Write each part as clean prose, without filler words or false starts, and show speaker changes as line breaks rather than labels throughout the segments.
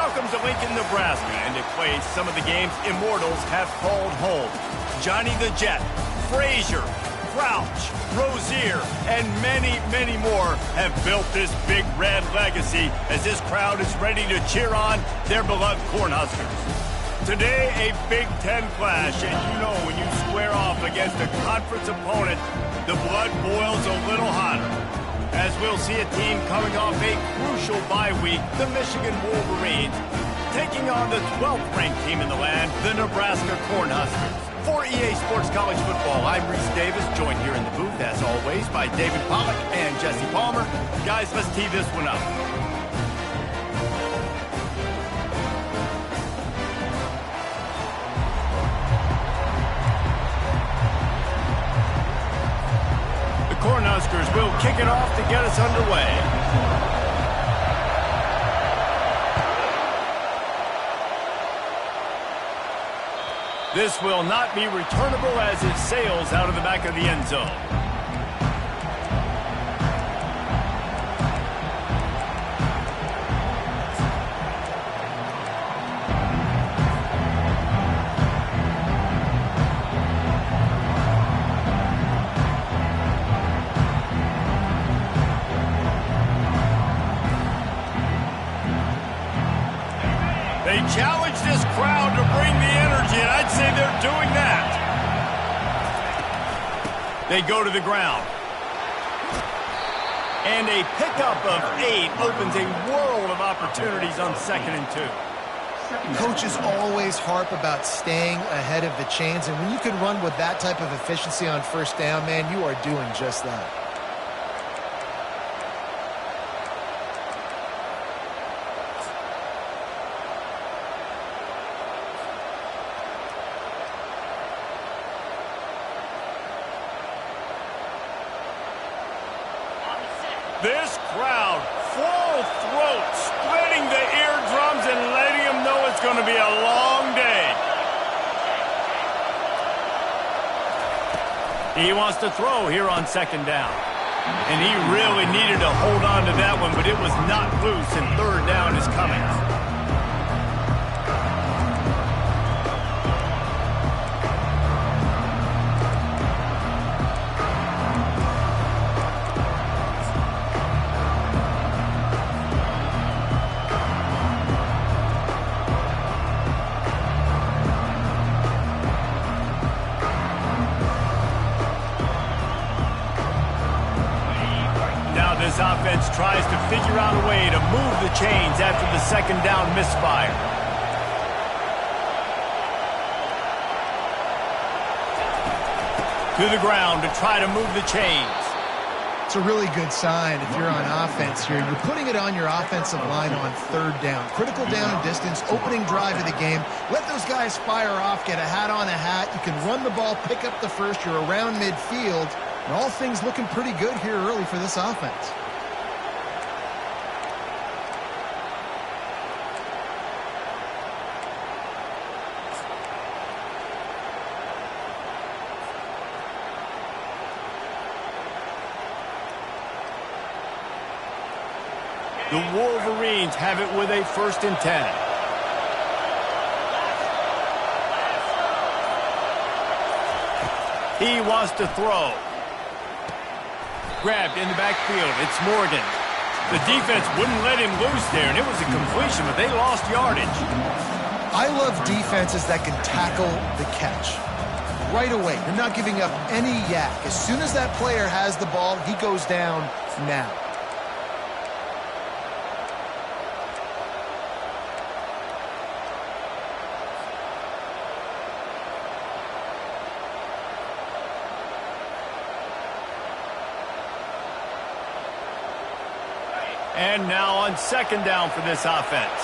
Welcome to Lincoln, Nebraska, and a place some of the game's immortals have called home. Johnny the Jet, Frazier, Crouch, Rozier, and many, many more have built this big red legacy as this crowd is ready to cheer on their beloved Cornhuskers. Today, a Big Ten clash, and you know when you square off against a conference opponent, the blood boils a little hotter. As we'll see a team coming off a crucial bye week, the Michigan Wolverines, taking on the 12th-ranked team in the land, the Nebraska Cornhuskers. For EA Sports College Football, I'm Reese Davis, joined here in the booth, as always, by David Pollack and Jesse Palmer. Guys, let's tee this one up. Cornhuskers will kick it off to get us underway. This will not be returnable as it sails out of the back of the end zone. They challenge this crowd to bring the energy, and I'd say they're doing that. They go to the ground. And a pickup of 8 opens a world of opportunities on 2nd and 2.
Coaches always harp about staying ahead of the chains, and when you can run with that type of efficiency on 1st down, man, you are doing just that.
This crowd, full throat, splitting the eardrums and letting them know it's going to be a long day. He wants to throw here on 2nd down. And he really needed to hold on to that one, but it was not loose, and 3rd down is coming. This offense tries to figure out a way to move the chains after the 2nd down misfire. To the ground to try to move the chains.
It's a really good sign if you're on offense here. You're putting it on your offensive line on 3rd down. Critical down and distance, opening drive of the game. Let those guys fire off, get a hat on a hat. You can run the ball, pick up the first. You're around midfield. And all things looking pretty good here early for this offense.
The Wolverines have it with a 1st and 10. He wants to throw. Grabbed in the backfield. It's Morgan. The defense wouldn't let him loose there, and it was a completion, but they lost yardage.
I love defenses that can tackle the catch. Right away, you're not giving up any yak. As soon as that player has the ball, he goes down now.
And now on 2nd down for this offense.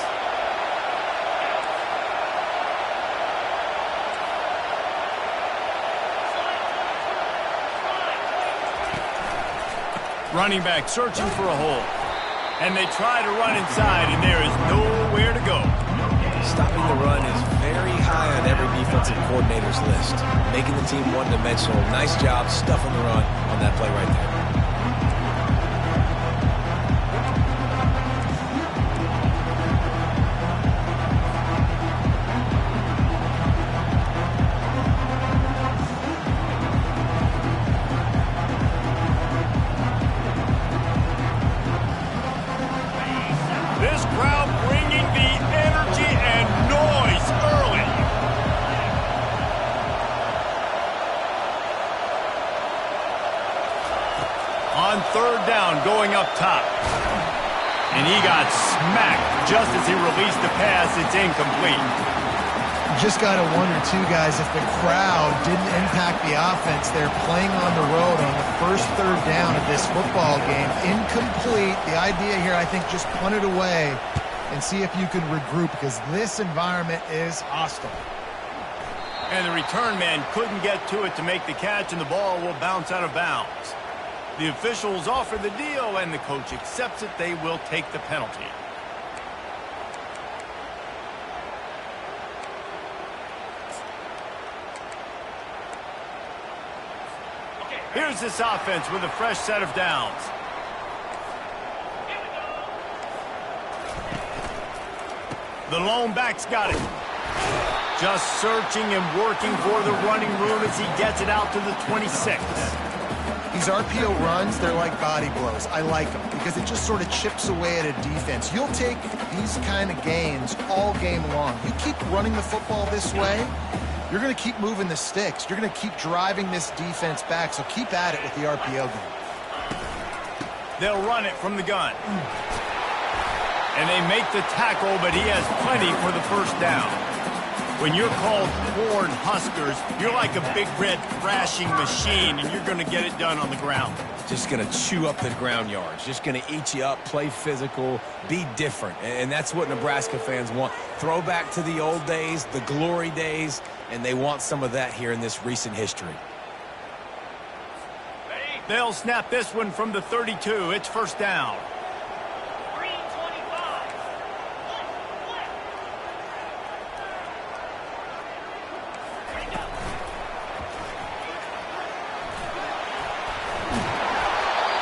Running back searching for a hole. And they try to run inside, and there is nowhere to go.
Stopping the run is very high on every defensive coordinator's list. Making the team one-dimensional. Nice job stuffing the run on that play right there.
up top. And he got smacked just as he released the pass. It's incomplete.
You just got to wonder, too, guys, if the crowd didn't impact the offense. They're playing on the road on the first third down of this football game. Incomplete. The idea here, I think, just punt it away and see if you can regroup, because this environment is hostile.
And the return man couldn't get to it to make the catch, and the ball will bounce out of bounds. The officials offer the deal, and the coach accepts it. They will take the penalty. Here's this offense with a fresh set of downs. The lone back's got it. Just searching and working for the running room as he gets it out to the 26.
These RPO runs, they're like body blows. I like them because it just sort of chips away at a defense. You'll take these kind of gains all game long. You keep running the football this way, you're going to keep moving the sticks. You're going to keep driving this defense back, so keep at it with the RPO game.
They'll run it from the gun. And they make the tackle, but he has plenty for the first down. When you're called Corn Huskers, you're like a big red thrashing machine, and you're going to get it done on the ground.
Just going to chew up the ground yards. Just going to eat you up, play physical, be different. And that's what Nebraska fans want. Throw back to the old days, the glory days, and they want some of that here in this recent history.
They'll snap this one from the 32. It's first down.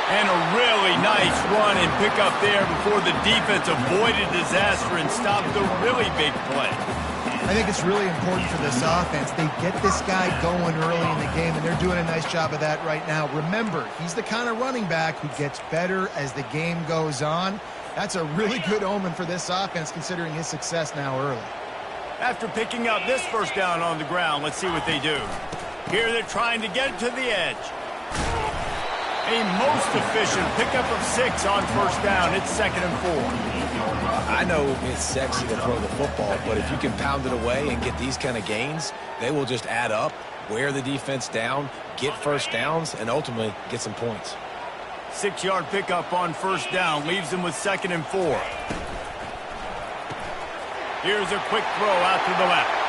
And a really nice run and pick up there before the defense avoided disaster and stopped the really big play.
I think it's really important for this offense. They get this guy going early in the game, and they're doing a nice job of that right now. Remember, he's the kind of running back who gets better as the game goes on. That's a really good omen for this offense, considering his success now early.
After picking up this first down on the ground, let's see what they do. Here they're trying to get to the edge. A most efficient pickup of 6 on first down. It's 2nd and 4.
I know it's sexy to throw the football, but if you can pound it away and get these kind of gains, they will just add up, wear the defense down, get first downs, and ultimately get some points.
6-yard pickup on first down leaves them with 2nd and 4. Here's a quick throw out to the left.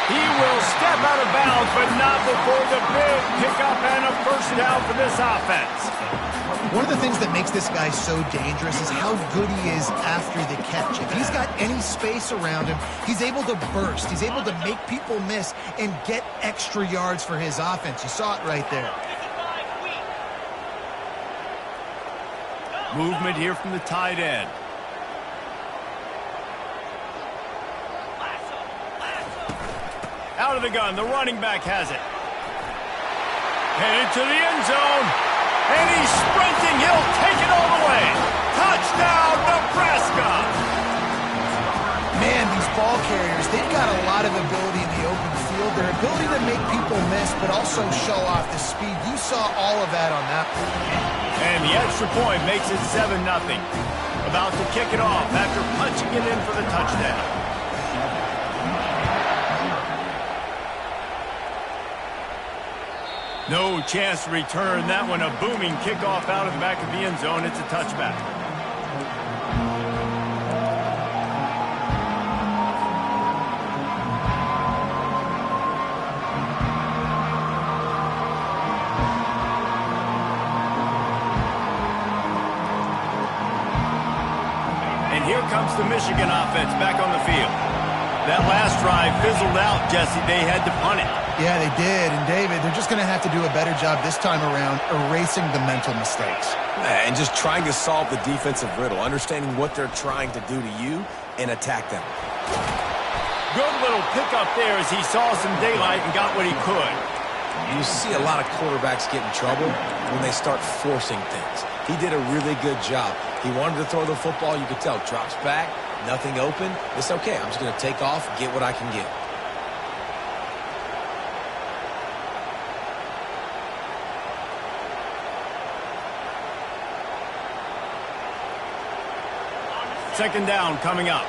He will step out of bounds, but not before the big pickup and a first down for this offense.
One of the things that makes this guy so dangerous is how good he is after the catch. If he's got any space around him, he's able to burst. He's able to make people miss and get extra yards for his offense. You saw it right there.
Movement here from the tight end. Out of the gun, the running back has it. Headed to the end zone. And he's sprinting. He'll take it all the way. Touchdown, Nebraska!
Man, these ball carriers, they've got a lot of ability in the open field. Their ability to make people miss, but also show off the speed. You saw all of that on that play.
And the extra point makes it 7-0. About to kick it off after punching it in for the touchdown. No chance to return that one. A booming kickoff out of the back of the end zone. It's a touchback. And here comes the Michigan offense back on the field. That last drive fizzled out, Jesse. They had to punt it.
Yeah, they did. And, David, they're just going to have to do a better job this time around erasing the mental mistakes.
And just trying to solve the defensive riddle, understanding what they're trying to do to you and attack them.
Good little pickup there as he saw some daylight and got what he could.
You see a lot of quarterbacks get in trouble when they start forcing things. He did a really good job. He wanted to throw the football. You could tell. Drops back, nothing open. It's okay. I'm just going to take off, get what I can get.
Second down coming up.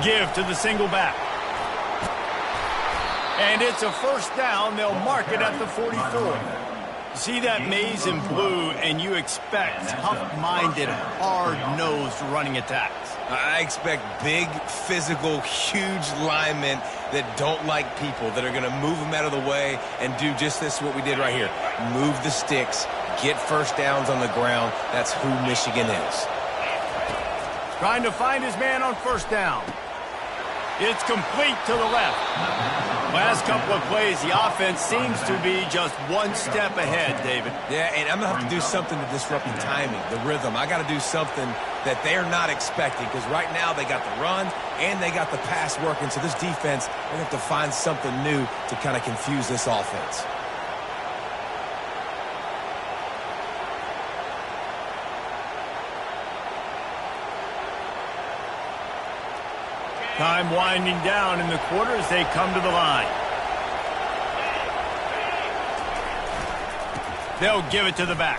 Give to the single back. And it's a first down. They'll mark it at the 44. See that maze in blue, and you expect tough-minded, hard-nosed running attacks.
I expect big, physical, huge linemen that don't like people, that are going to move them out of the way and do just this, what we did right here. Move the sticks, get first downs on the ground. That's who Michigan is.
Trying to find his man on first down. It's complete to the left. Last couple of plays, the offense seems to be just one step ahead, David.
Yeah, and I'm going to have to do something to disrupt the timing, the rhythm. I got to do something that they're not expecting, because right now they got the run and they got the pass working. So this defense, they have to find something new to kind of confuse this offense.
Time winding down in the quarter as they come to the line. They'll give it to the back.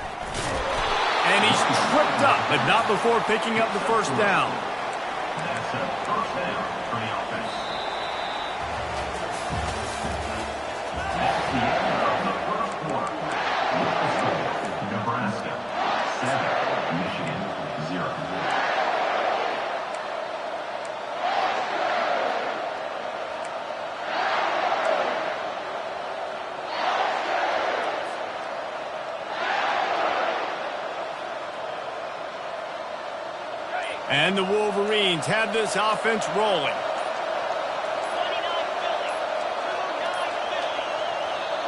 And he's tripped up, but not before picking up the first down.
That's a first down for the offense. That's the end of the first quarter. Nebraska 7, Michigan 0.
And the Wolverines have this offense rolling.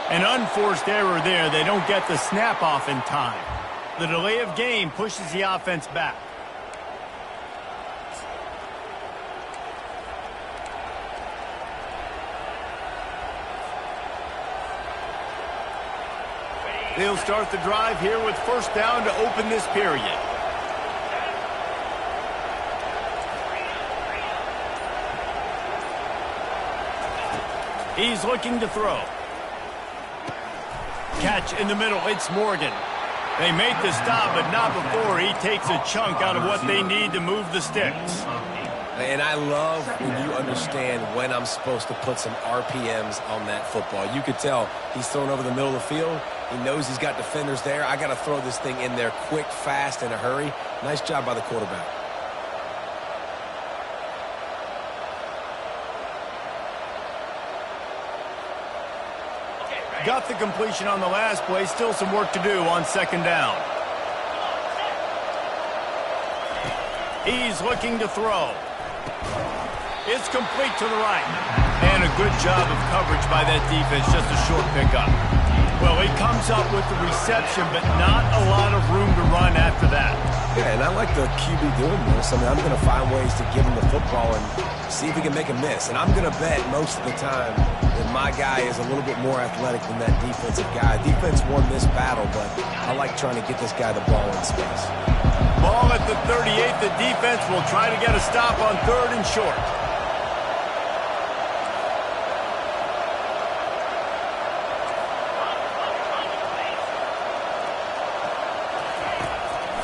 An unforced error there. They don't get the snap off in time. The delay of game pushes the offense back. They'll start the drive here with first down to open this period. He's looking to throw. Catch in the middle. It's Morgan. They make the stop, but not before he takes a chunk out of what they need to move the sticks.
And I love when you understand when I'm supposed to put some RPMs on that football. You could tell he's thrown over the middle of the field. He knows he's got defenders there. I got to throw this thing in there quick, fast, in a hurry. Nice job by the quarterback.
Got the completion on the last play. Still some work to do on second down. He's looking to throw. It's complete to the right. And a good job of coverage by that defense. Just a short pickup. Well, he comes up with the reception, but not a lot of room to run after that.
Yeah, and I like the QB doing this. I mean, I'm going to find ways to give him the football and see if he can make a miss. And I'm going to bet most of the time that my guy is a little bit more athletic than that defensive guy. Defense won this battle, but I like trying to get this guy the ball in space.
Ball at the 38. The defense will try to get a stop on third and short.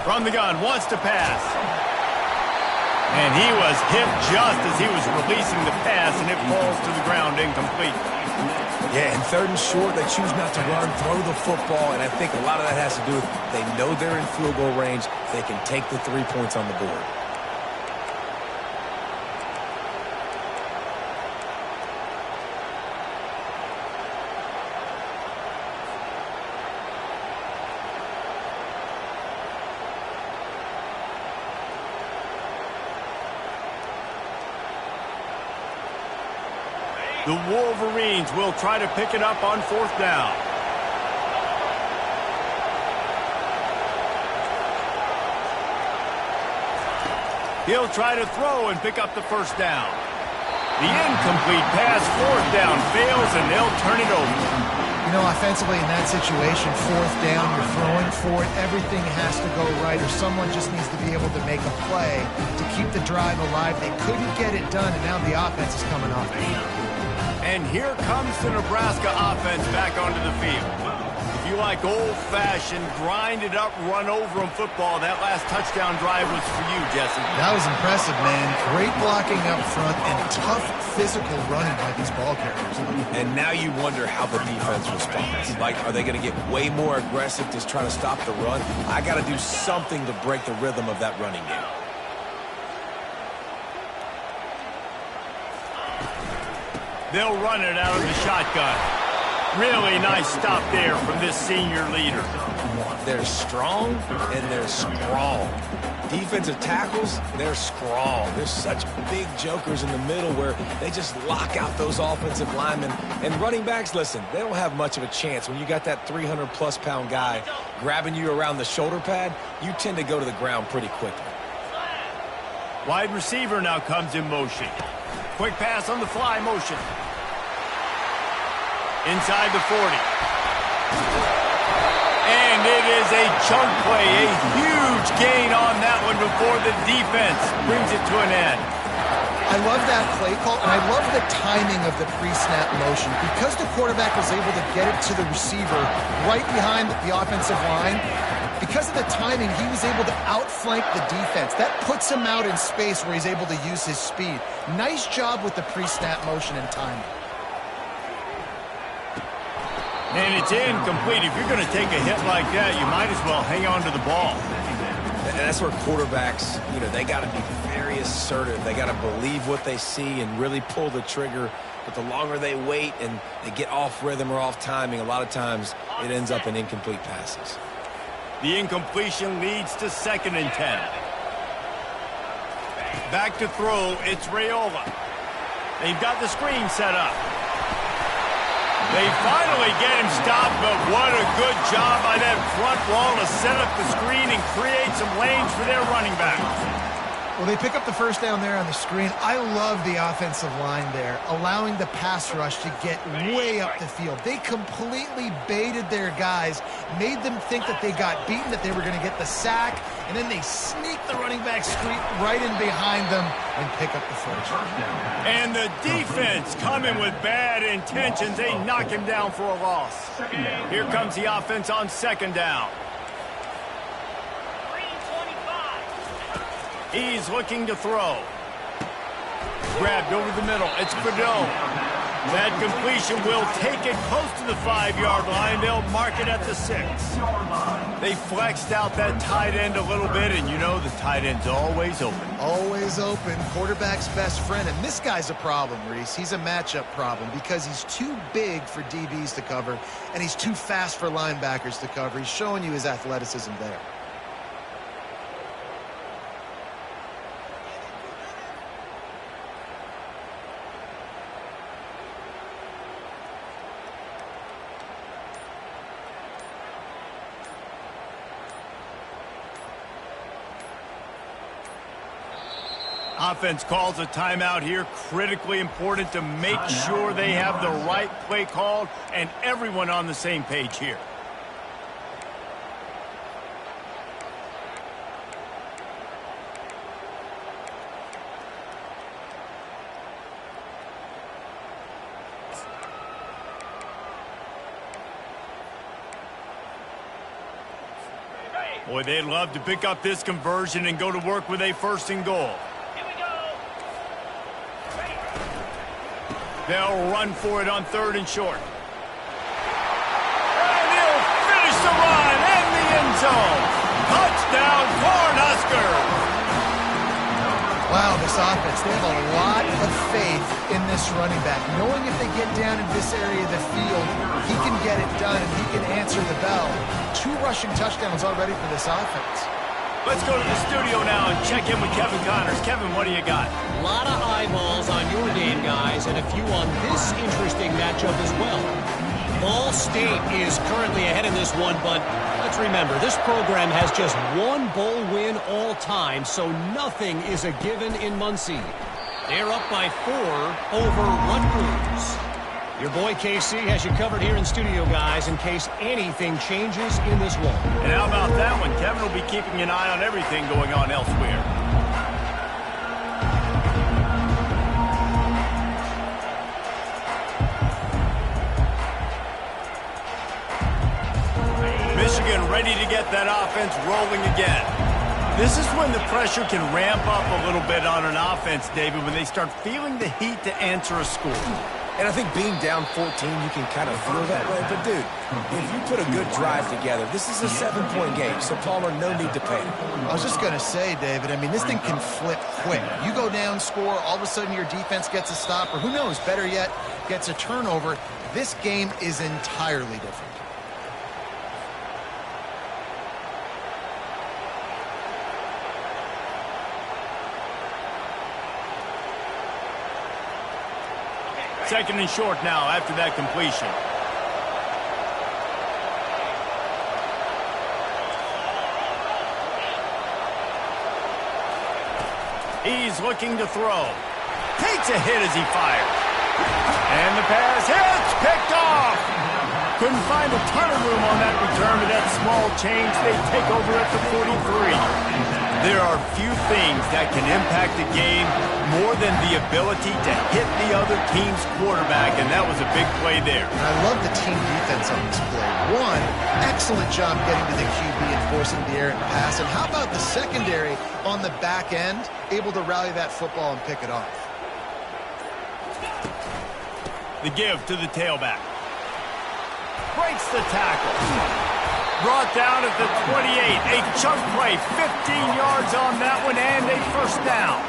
From the gun, wants to pass. And he was hit just as he was releasing the pass, and it falls to the ground incomplete.
Yeah, and third and short, they choose not to run, throw the football, and I think a lot of that has to do with they know they're in field goal range. They can take the 3 points on the board.
The Wolverines will try to pick it up on fourth down. He'll try to throw and pick up the first down. The incomplete pass, fourth down, fails, and they'll turn it over.
You know, offensively in that situation, fourth down, you're throwing for it. Everything has to go right, or someone just needs to be able to make a play to keep the drive alive. They couldn't get it done, and now the offense is coming off it.
And here comes the Nebraska offense back onto the field. If you like old-fashioned, grind-it-up, run-over-'em football, that last touchdown drive was for you, Jesse.
That was impressive, man. Great blocking up front and tough physical running by these ball carriers.
And now you wonder how the defense responds. Like, are they going to get way more aggressive to try to stop the run? I got to do something to break the rhythm of that running game.
They'll run it out of the shotgun. Really nice stop there from this senior leader.
They're strong and they're strong. Defensive tackles, they're strong. There's such big jokers in the middle where they just lock out those offensive linemen. And running backs, listen, they don't have much of a chance. When you got that 300-plus pound guy grabbing you around the shoulder pad, you tend to go to the ground pretty quickly.
Wide receiver now comes in motion. Quick pass on the fly motion. Inside the 40. And it is a chunk play, a huge gain on that one before the defense brings it to an end.
I love that play call, and I love the timing of the pre-snap motion. Because the quarterback was able to get it to the receiver right behind the offensive line, because of the timing, he was able to outflank the defense. That puts him out in space where he's able to use his speed. Nice job with the pre-snap motion and timing.
And it's incomplete. If you're going to take a hit like that, you might as well hang on to the ball.
And that's where quarterbacks, they got to be very assertive. They got to believe what they see and really pull the trigger. But the longer they wait and they get off rhythm or off timing, a lot of times it ends up in incomplete passes.
The incompletion leads to 2nd and 10. Back to throw, it's Raiola. They've got the screen set up. They finally get him stopped, but what a good job by that front wall to set up the screen and create some lanes for their running back.
Well, they pick up the first down there on the screen. I love the offensive line there, allowing the pass rush to get way up the field. They completely baited their guys, made them think that they got beaten, that they were going to get the sack, and then they sneak the running back screen right in behind them and pick up the first.
And the defense coming with bad intentions. They knock him down for a loss. Here comes the offense on 2nd down. He's looking to throw. Grabbed over the middle. It's Godot. That completion will take it close to the 5-yard line. They'll mark it at the 6. They flexed out that tight end a little bit, and the tight end's always open.
Always open. Quarterback's best friend. And this guy's a problem, Reese. He's a matchup problem because he's too big for DBs to cover, and he's too fast for linebackers to cover. He's showing you his athleticism there.
Offense calls a timeout here. Critically important to make sure they have the right play called and everyone on the same page here. Boy, they'd love to pick up this conversion and go to work with a 1st and goal. They'll run for it on 3rd and short. And he'll finish the run in the end zone. Touchdown, Cornhuskers.
Wow, this offense, they have a lot of faith in this running back. Knowing if they get down in this area of the field, he can get it done and he can answer the bell. 2 rushing touchdowns already for this offense.
Let's go to the studio now and check in with Kevin Connors. Kevin, what do you got?
A lot of eyeballs on your game, guys, and a few on this interesting matchup as well. Ball State is currently ahead in this one, but let's remember, this program has just 1 bowl win all time, so nothing is a given in Muncie. They're up by 4 over Rutgers. Your boy KC has you covered here in studio, guys, in case anything changes in this one.
And how about that one? Kevin will be keeping an eye on everything going on elsewhere. Michigan ready to get that offense rolling again. This is when the pressure can ramp up a little bit on an offense, David, when they start feeling the heat to answer a score.
And I think being down 14, you can kind of feel that way. But, dude, if you put a good drive together, this is a 7-point game. So, Palmer, no need to panic.
I was just going to say, David, I mean, this thing can flip quick. You go down, score, all of a sudden your defense gets a stop, or who knows, better yet, gets a turnover. This game is entirely different.
Second and short now after that completion. He's looking to throw. Takes a hit as he fires. And the pass hits, picked off. Couldn't find a ton of room on that return, but that small change, they take over at the 43. There are few things that can impact the game more than the ability to hit the other team's quarterback, and that was a big play there.
And I love the team defense on this play. One, excellent job getting to the QB and forcing the errant pass. And how about the secondary on the back end, able to rally that football and pick it off?
The give to the tailback. Breaks the tackle. Brought down at the 28. A chunk play, 15 yards on that one, and a first down.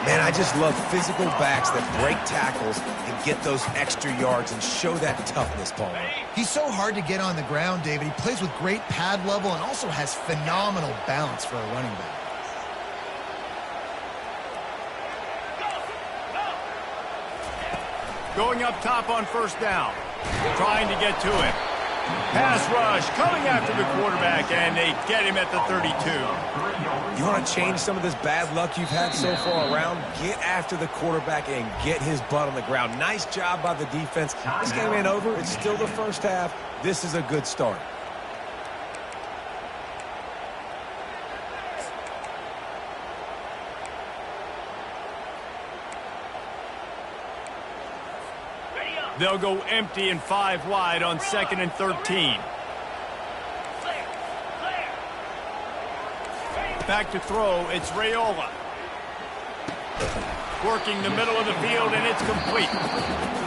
Man, I just love physical backs that break tackles and get those extra yards and show that toughness, Palmer.
He's so hard to get on the ground, David. He plays with great pad level and also has phenomenal balance for a running back.
Going up top on first down. Trying to get to him. Pass rush coming after the quarterback, and they get him at the 32.
You want to change some of this bad luck you've had so far around? Get after the quarterback and get his butt on the ground. Nice job by the defense. This game ain't over. It's still the first half. This is a good start.
They'll go empty and 5 wide on 2nd and 13. Back to throw, it's Raiola. Working the middle of the field, and it's complete.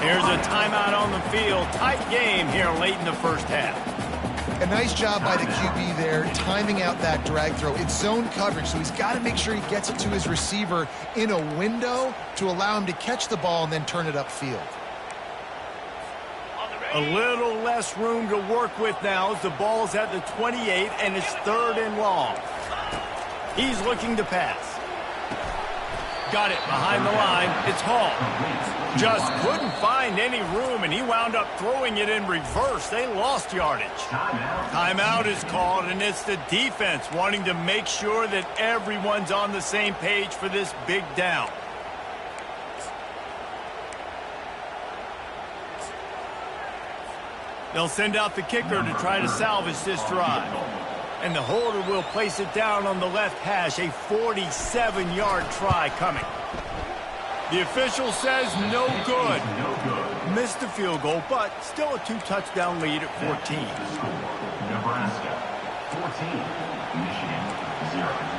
Here's a timeout on the field. Tight game here late in the first half.
A nice job by the QB there, timing out that drag throw. It's zone coverage, so he's got to make sure he gets it to his receiver in a window to allow him to catch the ball and then turn it upfield.
A little less room to work with now as the ball's at the 28 and it's 3rd and long. He's looking to pass. Got it behind the line. It's Hall. Just couldn't find any room, and he wound up throwing it in reverse. They lost yardage. Timeout is called, and it's the defense wanting to make sure that everyone's on the same page for this big down. They'll send out the kicker to try to salvage this drive. And the holder will place it down on the left hash. A 47-yard try coming. The official says no good. Missed the field goal, but still a 2-touchdown lead at 14.
Nebraska 14, Michigan 0.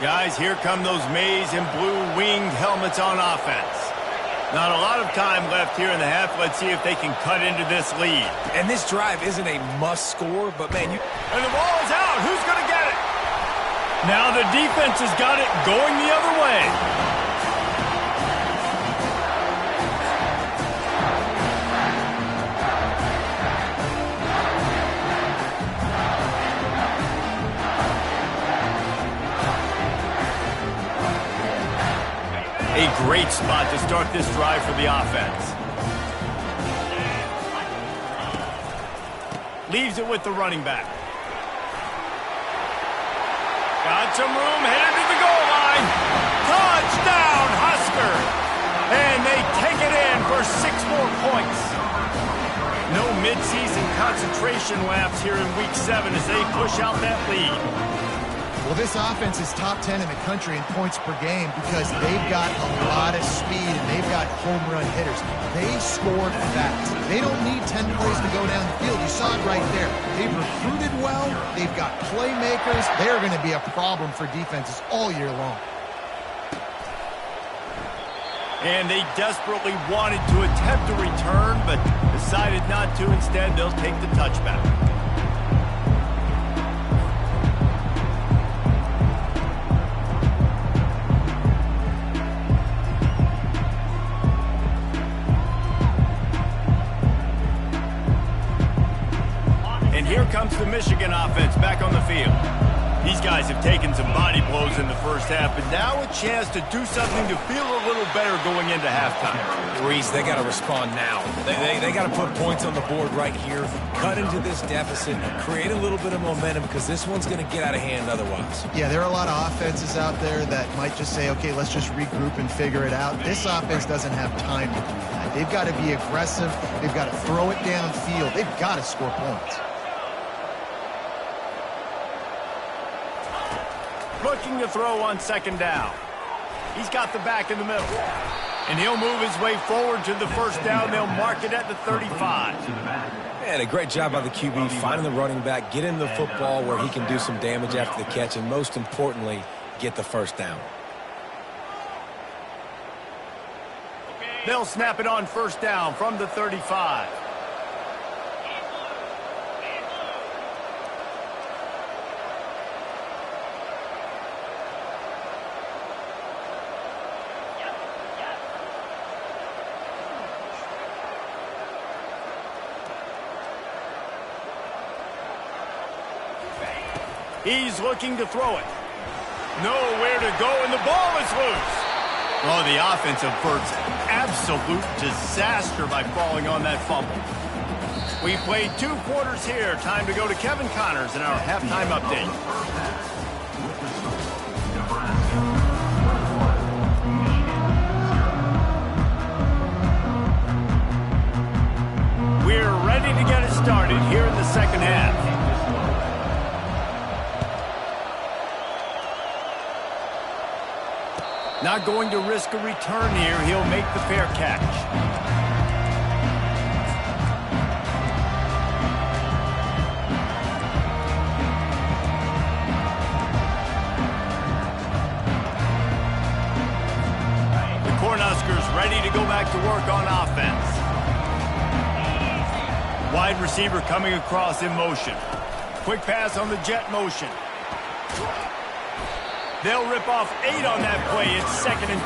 Guys, here come those maize and blue winged helmets on offense. Not a lot of time left here in the half. Let's see if they can cut into this lead.
And this drive isn't a must score, but man,
And the ball is out. Who's going to get it? Now the defense has got it going the other way. A great spot to start this drive for the offense. Leaves it with the running back. some room, headed to the goal line. Touchdown, Husker! And they take it in for 6 more points. No midseason concentration laps here in Week 7 as they push out that lead.
Well, this offense is top 10 in the country in points per game because they've got a lot of speed and they've got home run hitters. They score fast. They don't need 10 plays to go down the field. You saw it right there. They've recruited well. They've got playmakers. They're going to be a problem for defenses all year long.
And they desperately wanted to attempt a return, but decided not to. Instead, they'll take the touchback. And here comes the Michigan offense back on the field. These guys have taken some body blows in the first half, but now a chance to do something to feel a little better going into halftime.
Reese, they got to respond now. They got to put points on the board right here, cut into this deficit, create a little bit of momentum because this one's going to get out of hand otherwise.
Yeah, there are a lot of offenses out there that might just say, okay, let's just regroup and figure it out. This offense doesn't have time to do that. They've got to be aggressive. They've got to throw it downfield. They've got to score points.
Looking to throw on second down. He's got the back in the middle. And he'll move his way forward to the first down. They'll mark it at the 35.
And a great job by the QB finding the running back, getting the football where he can do some damage after the catch, and most importantly, get the first down.
They'll snap it on first down from the 35. He's looking to throw it. Nowhere to go, and the ball is loose. Oh, the offense averts absolute disaster by falling on that fumble. We played 2 quarters here. Time to go to Kevin Connors in our halftime update. We're ready to get it started here in the second half. Not going to risk a return here. He'll make the fair catch. The Cornhuskers ready to go back to work on offense. Wide receiver coming across in motion. Quick pass on the jet motion. They'll rip off 8 on that play. It's 2nd and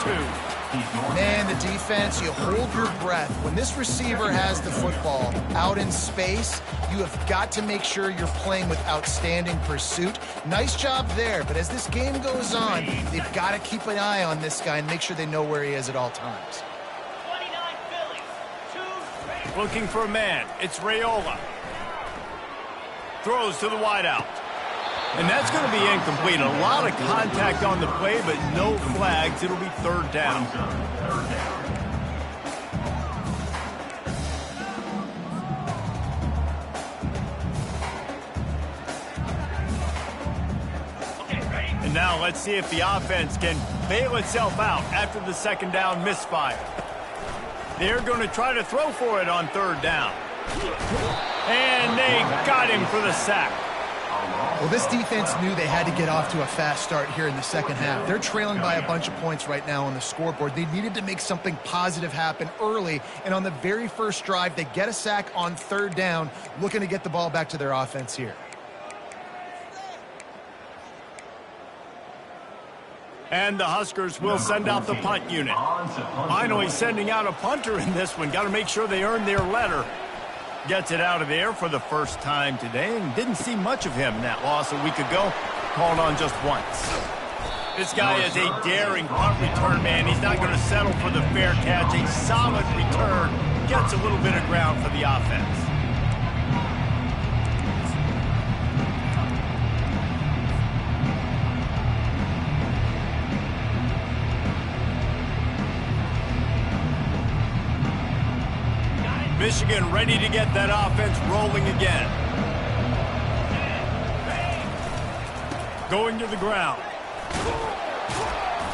2.
Man, the defense, you hold your breath. When this receiver has the football out in space, you have got to make sure you're playing with outstanding pursuit. Nice job there, but as this game goes on, they've got to keep an eye on this guy and make sure they know where he is at all times.
29 Phillies, looking for a man. It's Raiola. Throws to the wideout. And that's going to be incomplete. A lot of contact on the play, but no flags. It'll be 3rd down. And now let's see if the offense can bail itself out after the 2nd down misfire. They're going to try to throw for it on 3rd down. And they got him for the sack.
Well, this defense knew they had to get off to a fast start here in the second half. They're trailing by a bunch of points right now on the scoreboard. They needed to make something positive happen early, and on the very first drive, they get a sack on 3rd down, looking to get the ball back to their offense here.
And the Huskers will send out the punt unit. Finally sending out a punter in this one. Got to make sure they earn their letter. Gets it out of there for the first time today, and didn't see much of him in that loss a week ago. Called on just once. This guy is a daring punt return man. He's not going to settle for the fair catch. A solid return. Gets a little bit of ground for the offense. Michigan ready to get that offense rolling again. Going to the ground.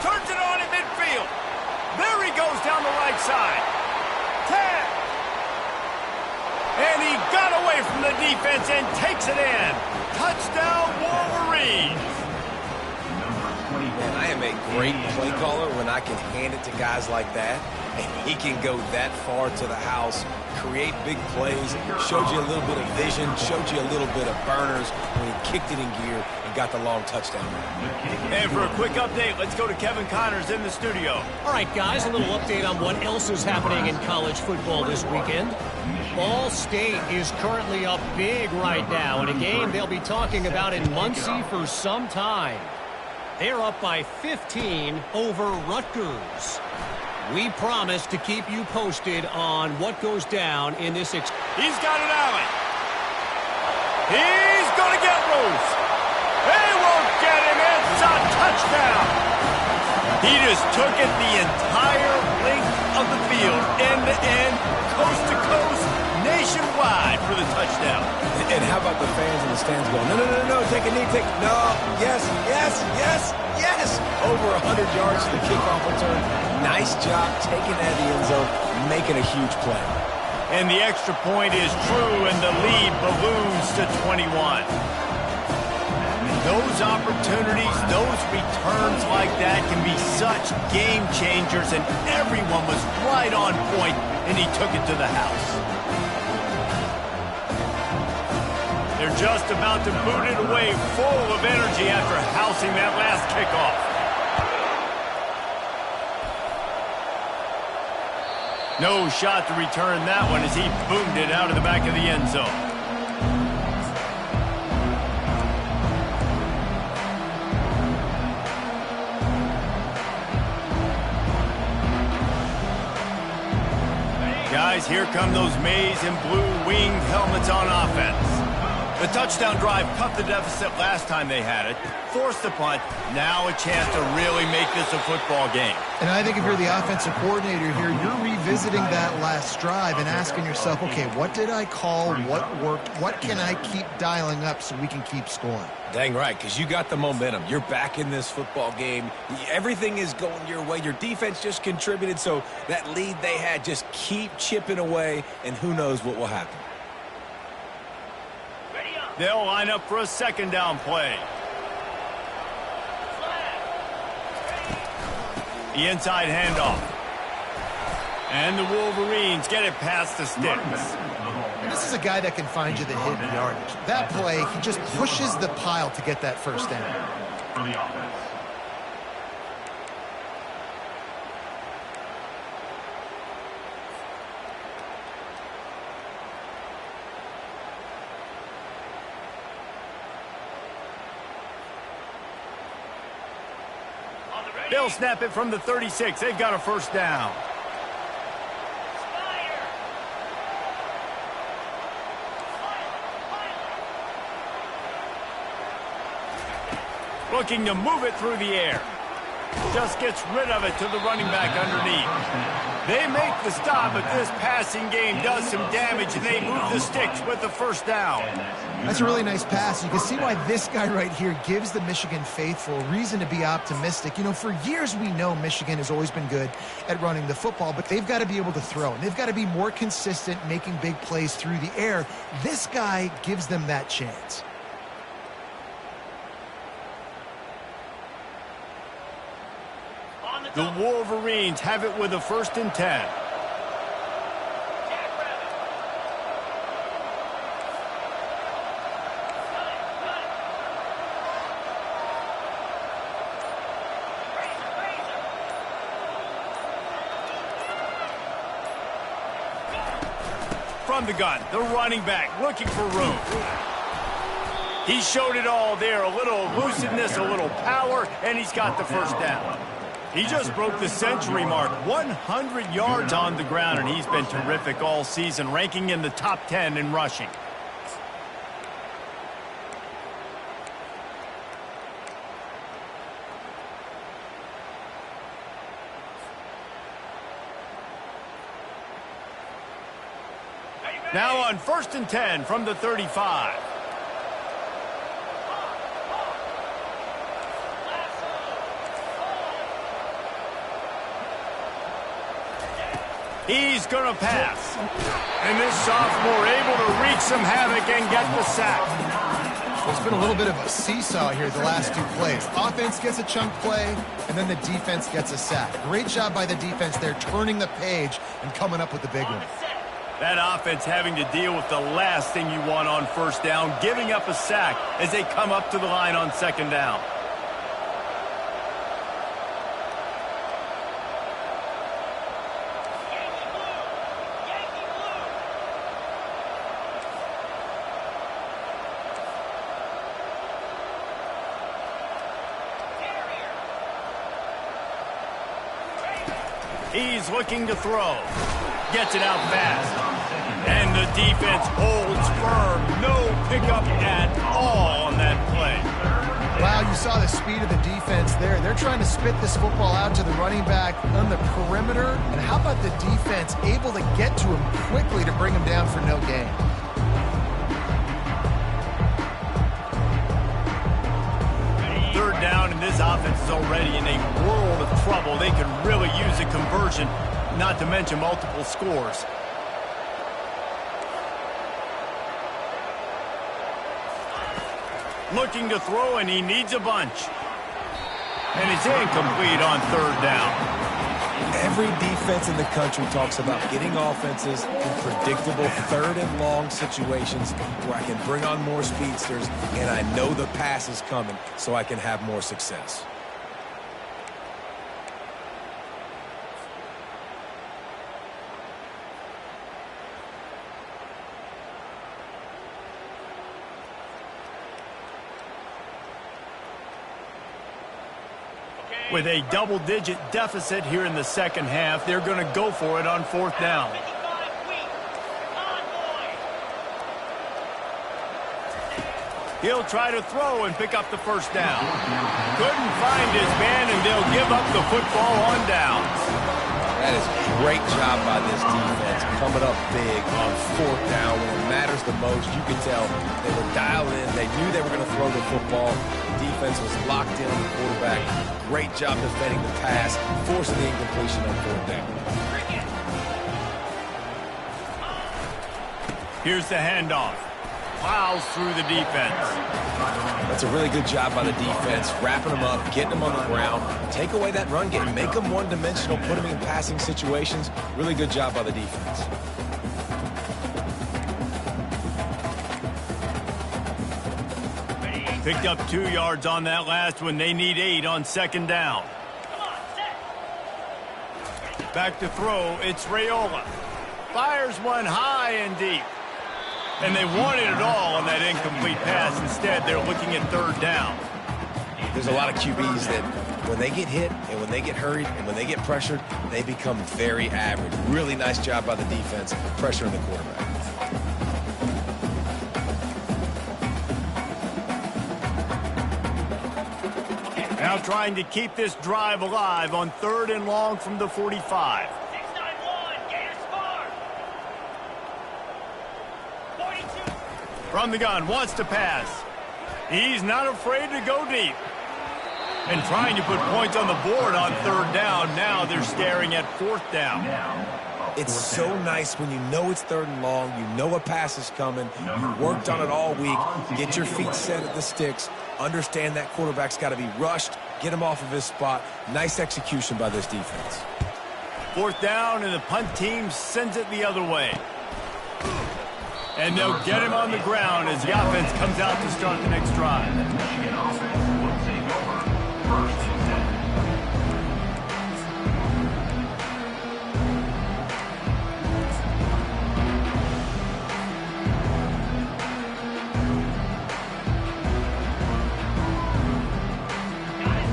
Turns it on in midfield. There he goes down the right side. 10. And he got away from the defense and takes it in. Touchdown, Wolverines.
Man, I am a great play caller when I can hand it to guys like that. And he can go that far to the house, create big plays, showed you a little bit of vision, showed you a little bit of burners when he kicked it in gear and got the long touchdown.
And for a quick update, let's go to Kevin Connors in the studio.
All right, guys, a little update on what else is happening in college football this weekend. Ball State is currently up big right now in a game they'll be talking about in Muncie for some time. They're up by 15 over Rutgers. We promise to keep you posted on what goes down in this.
He's got it, Allen. He's going to get loose. They won't get him. It's a touchdown. He just took it the entire length of the field, end to end, coast to coast, nationwide for the touchdown.
And how about the fans in the stands going, no, no, no, no, take a knee, no, yes, yes, yes, yes. Over 100 yards to the kickoff return. Nice job taking that in the end zone, making a huge play.
And the extra point is true, and the lead balloons to 21. Those opportunities, those returns like that can be such game changers, and everyone was right on point, and he took it to the house. They're just about to boot it away, full of energy after housing that last kickoff. No shot to return that one as he boomed it out of the back of the end zone. Guys, here come those maize and blue winged helmets on offense. The touchdown drive cut the deficit last time they had it, forced the punt, now a chance to really make this a football game.
And I think if you're the offensive coordinator here, you're revisiting that last drive and asking yourself, okay, what did I call? What worked? What can I keep dialing up so we can keep scoring?
Dang right, because you got the momentum. You're back in this football game. Everything is going your way. Your defense just contributed, so that lead they had, just keep chipping away, and who knows what will happen.
They'll line up for a second down play. The inside handoff. And the Wolverines get it past the sticks.
And this is a guy that can find you the hidden yardage. That play, he just pushes the pile to get that first down.
For the offense.
They'll snap it from the 36. They've got a first down. Looking to move it through the air. Just gets rid of it to the running back underneath. They make the stop, but this passing game does some damage, and they move the sticks with the first down.
That's a really nice pass. You can see why this guy right here gives the Michigan faithful reason to be optimistic. You know, for years we know Michigan has always been good at running the football, but they've got to be able to throw, and they've got to be more consistent making big plays through the air. This guy gives them that chance.
The Wolverines have it with a 1st and 10. From the gun, the running back looking for room. He showed it all there, a little elusiveness, a little power, and he's got the first down. He just broke the century mark, 100 yards on the ground, and he's been terrific all season, ranking in the top 10 in rushing. Now on 1st and 10 from the 35. He's going to pass. And this sophomore able to wreak some havoc and get the sack.
There's been a little bit of a seesaw here the last two plays. Offense gets a chunk play, and then the defense gets a sack. Great job by the defense there, turning the page and coming up with the big one.
That offense having to deal with the last thing you want on 1st down, giving up a sack as they come up to the line on 2nd down. He's looking to throw. Gets it out fast. And the defense holds firm. No pickup at all on that play.
Wow, you saw the speed of the defense there. They're trying to spit this football out to the running back on the perimeter. And how about the defense able to get to him quickly to bring him down for no gain?
Third down, and this offense is already in a world of trouble. They could really use a conversion, not to mention multiple scores. Looking to throw, and he needs a bunch. And it's incomplete on 3rd down.
Every defense in the country talks about getting offenses in predictable 3rd and long situations where I can bring on more speedsters and I know the pass is coming so I can have more success.
With a double-digit deficit here in the 2nd half, they're going to go for it on 4th down. He'll try to throw and pick up the 1st down. Couldn't find his man, and they'll give up the football on downs.
That is a great job by this defense, coming up big on 4th down when it matters the most. You can tell they were dialed in. They knew they were going to throw the football. The defense was locked in on the quarterback. Great job defending the pass, forcing the incompletion on 4th down.
Here's the handoff. Plows through the defense.
That's a really good job by the defense, wrapping them up, getting them on the ground. Take away that run game. Make them one-dimensional, put them in passing situations. Really good job by the defense.
Picked up 2 yards on that last one. They need 8 on 2nd down. Back to throw. It's Raiola. Fires one high and deep. And they wanted it all on that incomplete pass. Instead, they're looking at 3rd down.
There's a lot of QBs that when they get hit and when they get hurried and when they get pressured, they become very average. Really nice job by the defense, pressuring the quarterback.
Now trying to keep this drive alive on 3rd and long from the 45. From the gun, wants to pass. He's not afraid to go deep. And trying to put points on the board on 3rd down. Now they're staring at 4th down.
It's so nice when you know it's 3rd and long, you know a pass is coming, you worked on it all week, get your feet set at the sticks, understand that quarterback's got to be rushed, get him off of his spot. Nice execution by this defense.
4th down, and the punt team sends it the other way. And they'll get him on the ground as the offense comes out to start the next drive.
Michigan offense will take over 1st and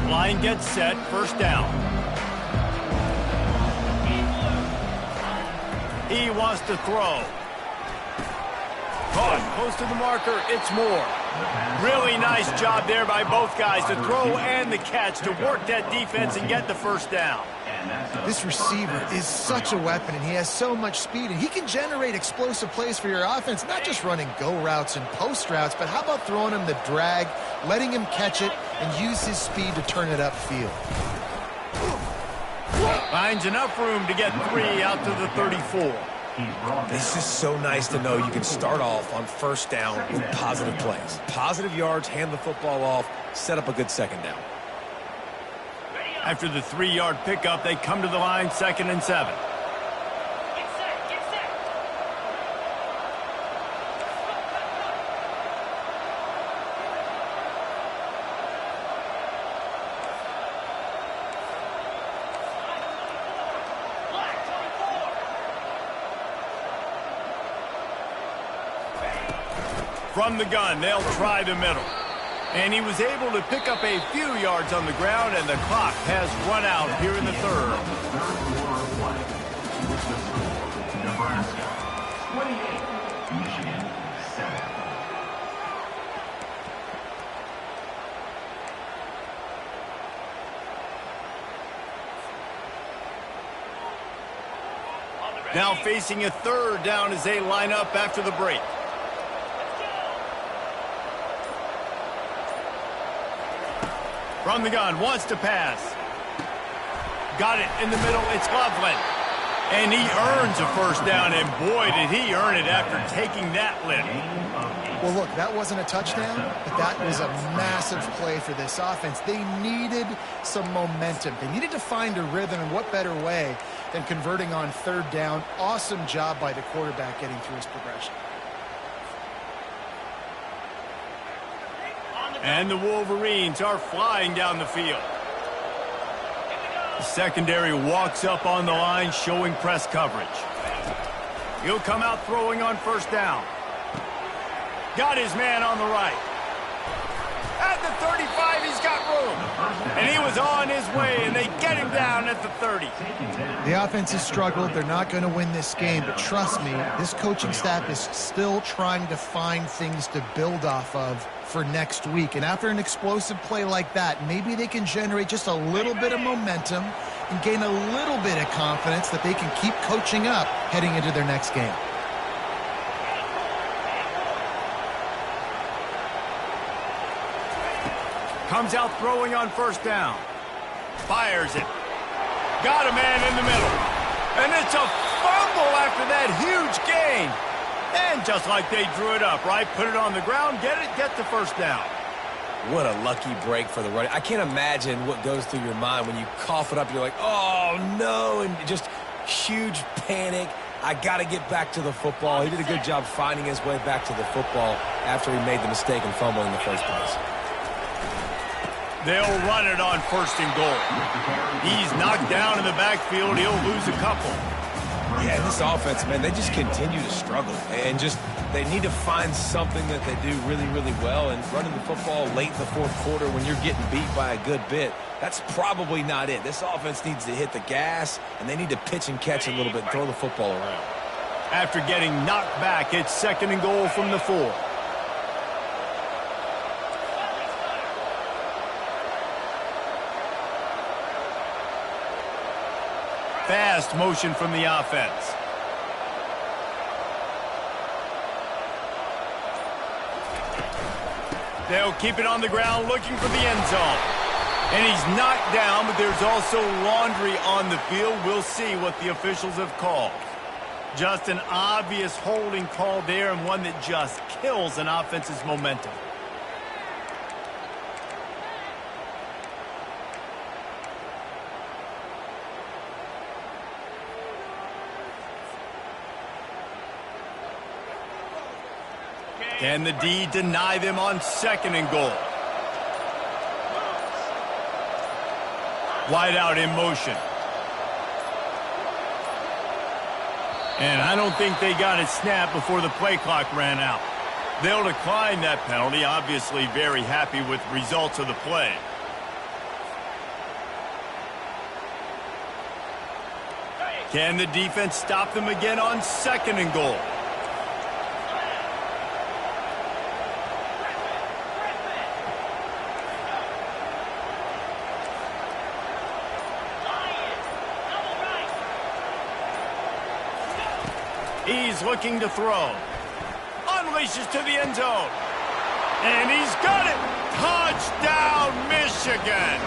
10.
Line gets set, 1st down. He wants to throw. Caught close to the marker, it's Moore. Really nice job there by both guys, the throw and the catch, to work that defense and get the first down.
This receiver is such a weapon, and he has so much speed, and he can generate explosive plays for your offense, not just running go routes and post routes, but how about throwing him the drag, letting him catch it, and use his speed to turn it upfield.
Finds enough room to get 3 out to the 34.
This is so nice to know you can start off on first down with positive plays. Positive yards, hand the football off, set up a good second down.
After the 3-yard pickup, they come to the line, 2nd and 7. From the gun, they'll try the middle. And he was able to pick up a few yards on the ground, and the clock has run out here in the third.
Nebraska 28, Michigan 7.
Now facing a third down as they line up after the break. From the gun, wants to pass. Got it in the middle, it's Loveland. And he earns a first down, and boy, did he earn it after taking that lift.
Well, look, that wasn't a touchdown, but that was a massive play for this offense. They needed some momentum. They needed to find a rhythm, and what better way than converting on third down. Awesome job by the quarterback getting through his progression.
And the Wolverines are flying down the field. The secondary walks up on the line, showing press coverage. He'll come out throwing on first down. Got his man on the right. At the 35, he's got room. And he was on his way, and they get him down at the 30.
The offense has struggled. They're not going to win this game, but trust me, this coaching staff is still trying to find things to build off of for next week. And after an explosive play like that, maybe they can generate just a little bit of momentum and gain a little bit of confidence that they can keep coaching up heading into their next game.
Comes out throwing on first down. Fires it. Got a man in the middle. And it's a fumble after that huge gain. And just like they drew it up, right? Put it on the ground, get the first down.
What a lucky break for the running. I can't imagine what goes through your mind when you cough it up. You're like, oh, no, and just huge panic. I got to get back to the football. He did a good job finding his way back to the football after he made the mistake and fumble in the first place.
They'll run it on first and goal. He's knocked down in the backfield. He'll lose a couple.
Yeah, this offense, man, they just continue to struggle. And just they need to find something that they do really, really well. And running the football late in the fourth quarter when you're getting beat by a good bit, that's probably not it. This offense needs to hit the gas, and they need to pitch and catch a little bit and throw the football around.
After getting knocked back, it's second and goal from the 4. Fast motion from the offense. They'll keep it on the ground looking for the end zone. And he's knocked down, but there's also laundry on the field. We'll see what the officials have called. Just an obvious holding call there, and one that just kills an offense's momentum. Can the D deny them on second and goal? Wide out in motion. And I don't think they got it snapped before the play clock ran out. They'll decline that penalty, obviously very happy with the results of the play. Can the defense stop them again on second and goal? He's looking to throw. Unleashes to the end zone. And he's got it. Touchdown, Michigan.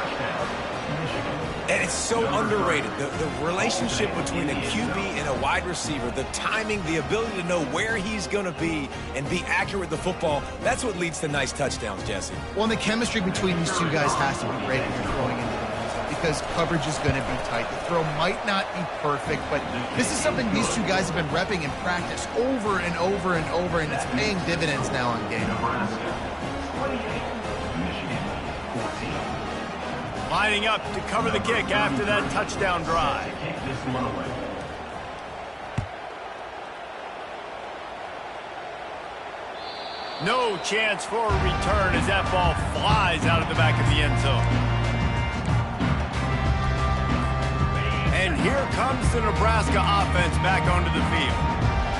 And it's so underrated. The relationship between a QB and a wide receiver, the timing, the ability to know where he's going to be and be accurate with the football, that's what leads to nice touchdowns, Jesse.
Well, and the chemistry between these two guys has to be great when you're throwing into the end zone because coverage is going to be tight. The throw might not be perfect, but this is something these two guys have been repping in practice over and over and over, and it's paying dividends now on game.
Lining up to cover the kick after that touchdown drive. No chance for a return as that ball flies out of the back of the end zone. And here comes the Nebraska offense back onto the field.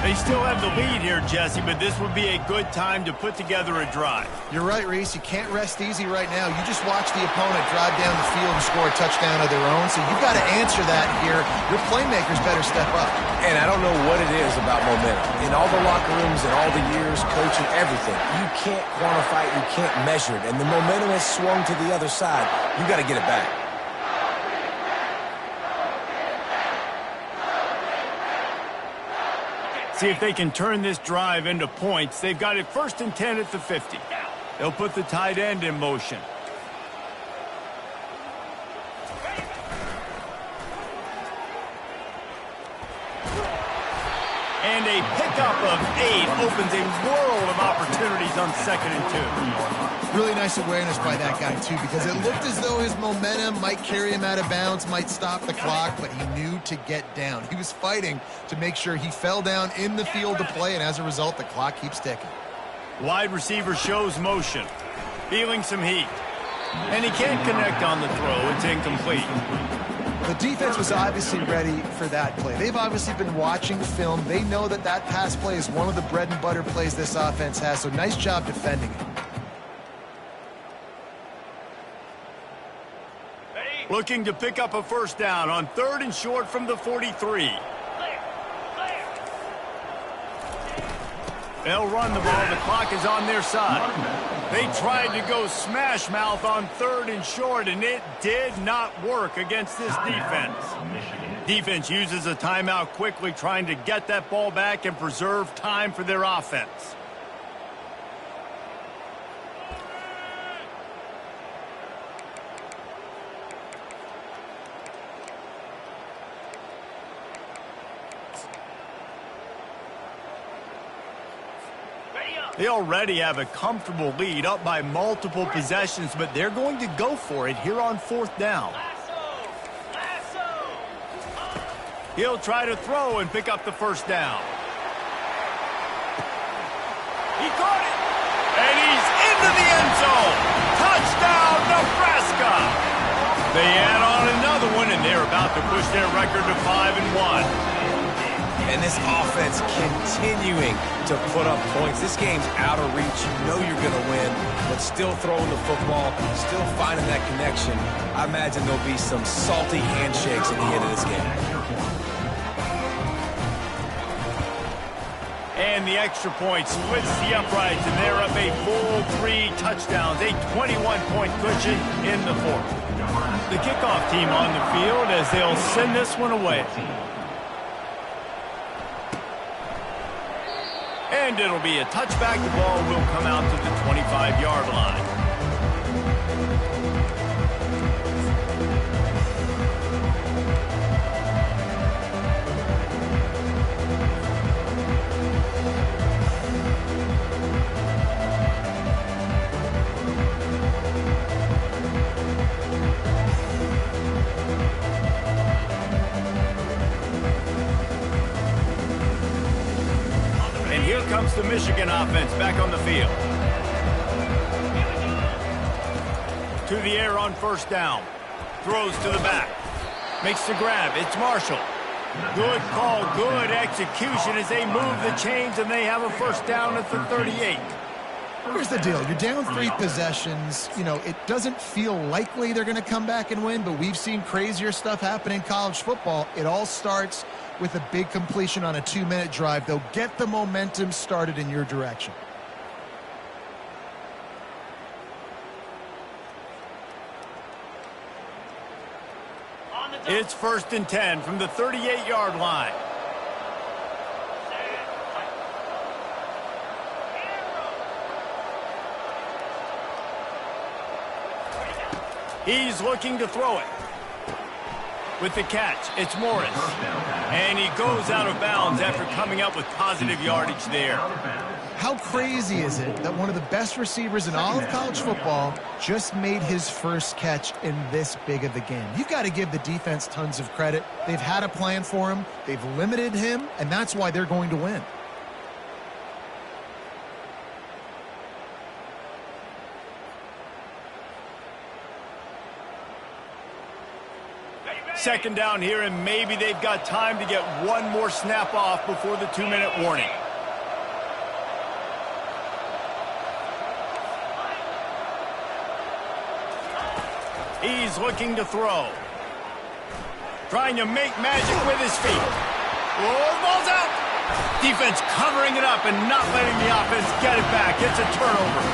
They still have the lead here, Jesse, but this would be a good time to put together a drive.
You're right, Reese. You can't rest easy right now. You just watch the opponent drive down the field and score a touchdown of their own, so you've got to answer that here. Your playmakers better step up.
And I don't know what it is about momentum. In all the locker rooms and all the years, coaching, everything, you can't quantify it, you can't measure it. And the momentum has swung to the other side. You got to get it back.
See if they can turn this drive into points. They've got it 1st and 10 at the 50. They'll put the tight end in motion. And a pickup of 8 opens a world of opportunities on 2nd and 2.
Really nice awareness by that guy, too, because it looked as though his momentum might carry him out of bounds, might stop the clock, but he knew to get down. He was fighting to make sure he fell down in the field to play, and as a result, the clock keeps ticking.
Wide receiver shows motion, feeling some heat. And he can't connect on the throw. It's incomplete.
The defense was obviously ready for that play. They've obviously been watching film. They know that that pass play is one of the bread and butter plays this offense has, so nice job defending it.
Looking to pick up a 1st down on 3rd and short from the 43. They'll run the ball. The clock is on their side. They tried to go smash mouth on 3rd and short, and it did not work against this defense. Defense uses a timeout quickly, trying to get that ball back and preserve time for their offense. They already have a comfortable lead, up by multiple possessions, but they're going to go for it here on 4th down. He'll try to throw and pick up the 1st down. He caught it, and he's into the end zone. Touchdown, Nebraska! They add on another one, and they're about to push their record to 5-1.
And this offense continuing to put up points. This game's out of reach. You know you're going to win, but still throwing the football, still finding that connection. I imagine there'll be some salty handshakes at the end of this game.
And the extra point splits the uprights, and they're up a full 3 touchdowns, a 21-point cushion in the 4th. The kickoff team on the field as they'll send this one away. And it'll be a touchback. The ball will come out to the 25-yard line. Here comes the Michigan offense back on the field. To the air on 1st down. Throws to the back. Makes the grab. It's Marshall. Good call, good execution as they move the chains, and they have a 1st down at the 38.
Here's the deal. You're down 3 possessions. You know, it doesn't feel likely they're going to come back and win, but we've seen crazier stuff happen in college football. It all starts with a big completion on a 2-minute drive. They'll get the momentum started in your direction.
It's 1st and 10 from the 38-yard line. He's looking to throw it. With the catch, it's Morris. And he goes out of bounds after coming up with positive yardage there.
How crazy is it that one of the best receivers in all of college football just made his first catch in this big of a game? You've got to give the defense tons of credit. They've had a plan for him. They've limited him, and that's why they're going to win.
Second down here, and maybe they've got time to get one more snap off before the 2-minute warning. He's looking to throw. Trying to make magic with his feet. Oh, the ball's out. Defense covering it up and not letting the offense get it back. It's a turnover.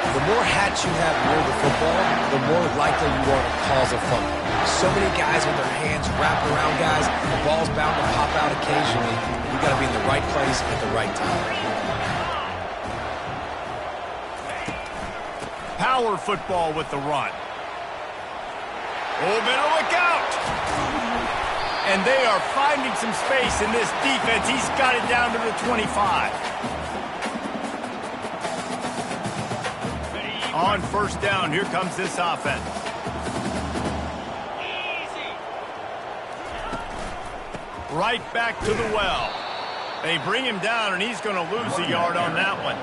The more hats you have near the football, the more likely you are to cause a fumble. So many guys with their hands wrapped around guys, the ball's bound to pop out occasionally. You got to be in the right place at the right time.
Power football with the run. Oh, better look out. And they are finding some space in this defense. He's got it down to the 25. On 1st down, here comes this offense. Right back to the well. They bring him down, and he's going to lose a yard on that one.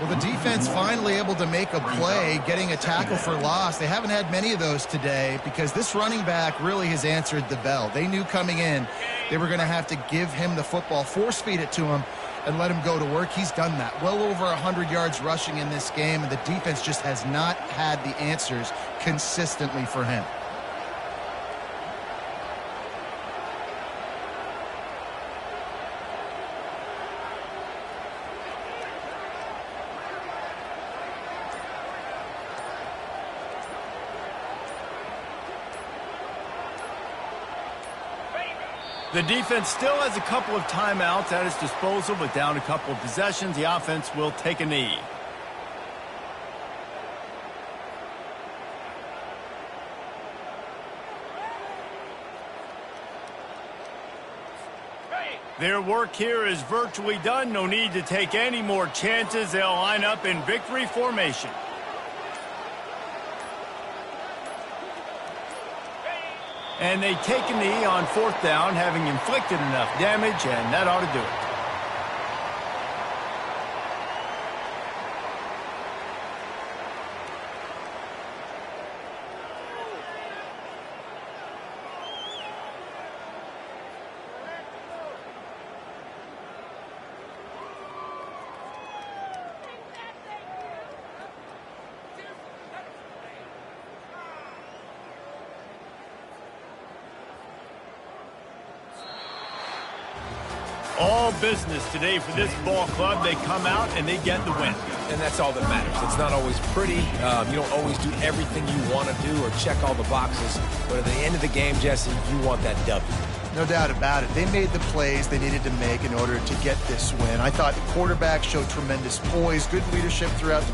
Well, the defense finally able to make a play, getting a tackle for loss. They haven't had many of those today because this running back really has answered the bell. They knew coming in they were going to have to give him the football, force feed it to him, and let him go to work. He's done that. Well over 100 yards rushing in this game, and the defense just has not had the answers consistently for him.
The defense still has a couple of timeouts at its disposal, but down a couple of possessions, the offense will take a knee. Their work here is virtually done. No need to take any more chances. They'll line up in victory formation. And they take a knee on 4th down, having inflicted enough damage, and that ought to do it. All business today for this ball club. They come out and they get the win.
And that's all that matters. It's not always pretty. You don't always do everything you want to do or check all the boxes. But at the end of the game, Jesse, you want that W.
No doubt about it. They made the plays they needed to make in order to get this win. I thought the quarterback showed tremendous poise, good leadership throughout the